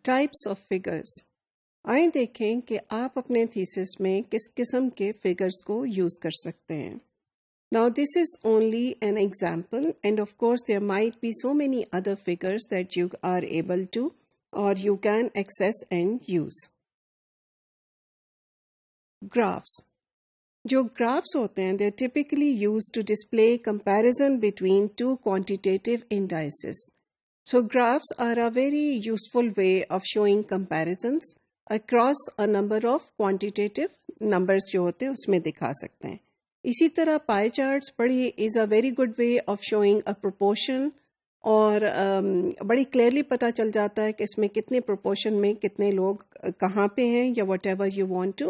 Types of figures. آئیں دیکھیں کہ آپ اپنے تھیسس میں کس قسم کے فگرس کو یوز کر سکتے ہیں. Now this is only an example, and of course there might be so many other figures that you are able to or you can access and use. Graphs. جو graphs ہوتے ہیں they're typically used to display comparison between two quantitative indices. So graphs are a very useful way of showing comparisons across a number of quantitative numbers جو ہوتے ہیں اس میں دکھا سکتے ہیں. اسی طرح پائی چارٹس بڑی is a very good way of showing a proportion, اور بڑی کلیئرلی پتہ چل جاتا ہے کہ اس میں کتنے پروپورشن میں کتنے لوگ کہاں پہ ہیں، یا whatever you want to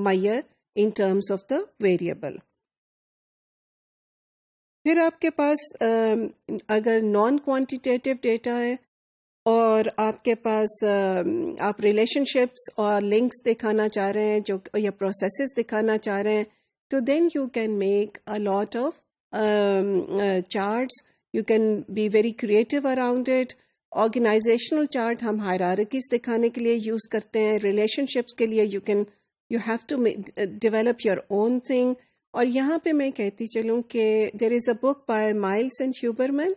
measure in terms of the variable. پھر آپ کے پاس اگر نان کوانٹیٹیو ڈیٹا ہے اور آپ کے پاس آپ ریلیشن شپس اور لنکس دکھانا چاہ رہے ہیں جو یا پروسیسز دکھانا چاہ رہے ہیں، so then you can make a lot of charts. You can be very creative around it. Organizational chart ہم hierarchies دکھانے کے لیے یوز کرتے ہیں. relationships کے لیے you have to develop your own thing. اور یہاں پہ میں کہتی چلوں کہ there is a book by Miles and Huberman,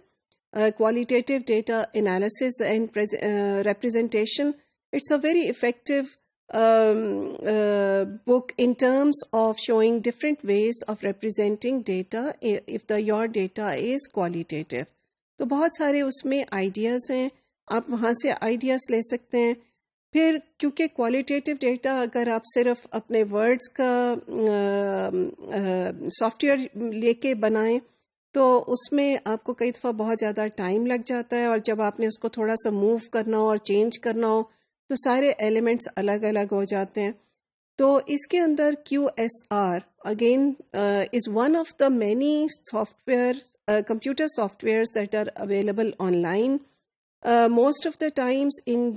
Qualitative Data Analysis and Representation. It's a very effective book in terms of showing different ways of representing data if your data is qualitative. تو بہت سارے اس میں ideas ہیں، آپ وہاں سے ideas لے سکتے ہیں. پھر کیونکہ کوالٹیٹیو ڈیٹا اگر آپ صرف اپنے ورڈز کا سافٹ ویئر لے کے بنائیں تو اس میں آپ کو کئی دفعہ بہت زیادہ ٹائم لگ جاتا ہے، اور جب آپ نے اس کو تھوڑا سا موو کرنا ہو اور چینج کرنا ہو تو سارے ایلیمنٹس الگ الگ ہو جاتے ہیں. تو اس کے اندر QSR again is one of the many software computer softwares that are available online. Most of the times in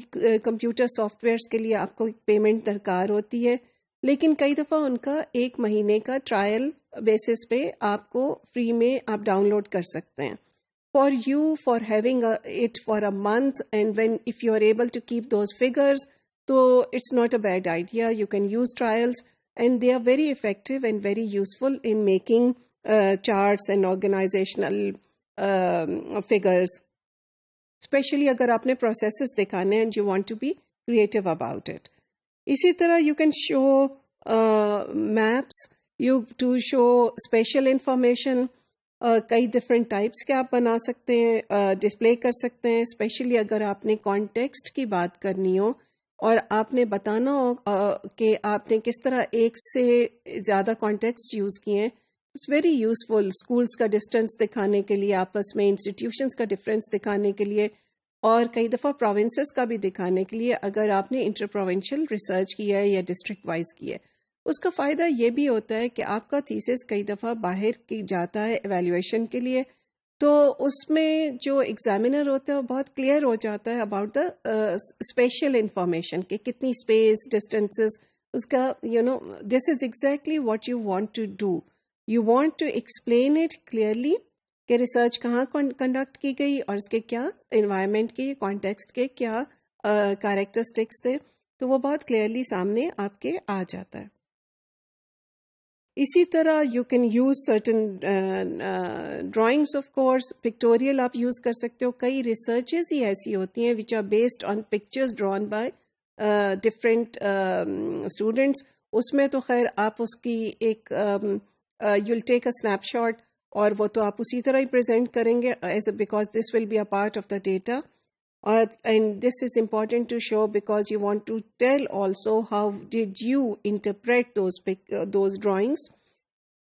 computer softwares کے لیے آپ کو پیمنٹ درکار ہوتی ہے، لیکن کئی دفعہ ان کا 1 مہینے کا ٹرائل بیسس پہ آپ کو فری میں آپ ڈاؤن لوڈ کر سکتے ہیں. For you, for having it for a month, and if you are able to keep those figures, so it's not a bad idea. You can use trials, and they are very effective and very useful in making charts and organizational figures. Especially اگر آپ نے processes دکھانے ہیں and you want to be creative about it. اسی طرح you can show maps, to show spatial information. کئی different types کے آپ بنا سکتے ہیں، ڈسپلے کر سکتے ہیں. اسپیشلی اگر آپ نے کانٹیکسٹ کی بات کرنی ہو اور آپ نے بتانا ہو کہ آپ نے کس طرح ایک سے زیادہ کانٹیکسٹ یوز کیے ہیں، اٹس ویری یوزفل. اسکولس کا ڈسٹینس دکھانے کے لیے، آپس میں انسٹیٹیوشنس کا ڈفرینس دکھانے کے لیے، اور کئی دفعہ پروونسز کا بھی دکھانے کے لیے اگر آپ نے انٹر پروونشل ریسرچ کیا ہے یا ڈسٹرکٹ وائز کی ہے. اس کا فائدہ یہ بھی ہوتا ہے کہ آپ کا تھیسس کئی دفعہ باہر کی جاتا ہے ایویلیویشن کے لیے، تو اس میں جو ایگزامینر ہوتا ہے وہ بہت کلیئر ہو جاتا ہے اباؤٹ دا اسپیشل انفارمیشن کہ کتنی اسپیس، ڈسٹینسز، اس کا this is exactly what you want to do. You want to explain it clearly کہ ریسرچ کہاں کنڈکٹ کی گئی اور اس کے کیا انوائرمنٹ کے، کانٹیکسٹ کے کیا کیریکٹرسٹکس تھے، تو وہ بہت کلیئرلی سامنے آپ کے آ جاتا ہے. اسی طرح you can use certain drawings, of course pictorial آپ یوز کر سکتے ہو. کئی ریسرچز ہی ایسی ہوتی ہیں which are based on pictures drawn by different students. اس میں تو خیر آپ اس کی ایک you will take a snapshot اور وہ تو آپ اسی طرح ہی پریزنٹ کریں گے because this will be a part of the data. And this is important to show because you want to tell also how did you interpret those drawings.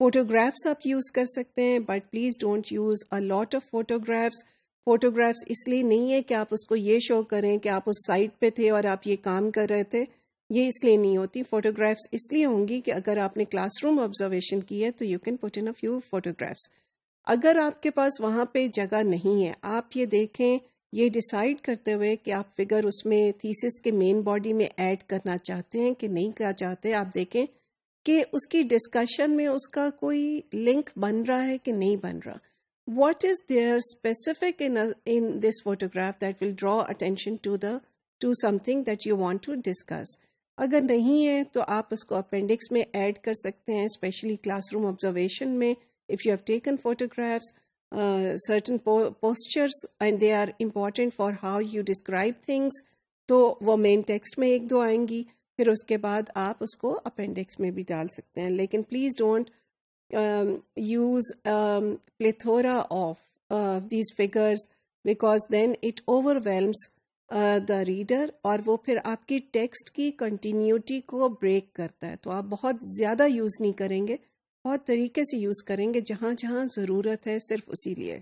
Photographs آپ use کر سکتے ہیں but please don't use a lot of photographs. Photographs اس لیے نہیں ہے کہ آپ اس کو یہ شو کریں کہ آپ اس سائٹ پہ تھے اور آپ یہ کام کر رہے تھے، یہ اس لیے نہیں ہوتی. Photographs اس لیے ہوں گی کہ اگر آپ نے کلاس روم آبزرویشن کی ہے تو you can put in a few photographs. اگر آپ کے پاس وہاں پہ جگہ نہیں ہے، آپ یہ دیکھیں یہ ڈیسائیڈ کرتے ہوئے کہ آپ فگر اس میں تھیسس کے مین باڈی میں ایڈ کرنا چاہتے ہیں کہ نہیں کرنا چاہتے. آپ دیکھیں کہ اس کی ڈسکشن میں اس کا کوئی لنک بن رہا ہے کہ نہیں بن رہا. What is there specific in this photograph that will draw attention to the to something that you want to discuss. اگر نہیں ہے تو آپ اس کو اپینڈکس میں ایڈ کر سکتے ہیں, اسپیشلی کلاس روم آبزرویشن میں. If you have taken photographs certain postures and they are important for how you describe things, تو وہ مین ٹیکسٹ میں ایک دو آئیں گی, پھر اس کے بعد آپ اس کو اپینڈکس میں بھی ڈال سکتے ہیں. لیکن please don't use plethora of these figures because then it overwhelms the reader, اور وہ پھر آپ کی ٹیکسٹ کی کنٹینیوٹی کو بریک کرتا ہے. تو آپ بہت زیادہ یوز نہیں کریں گے, بہت طریقے سے یوز کریں گے, جہاں جہاں ضرورت ہے صرف اسی لیے.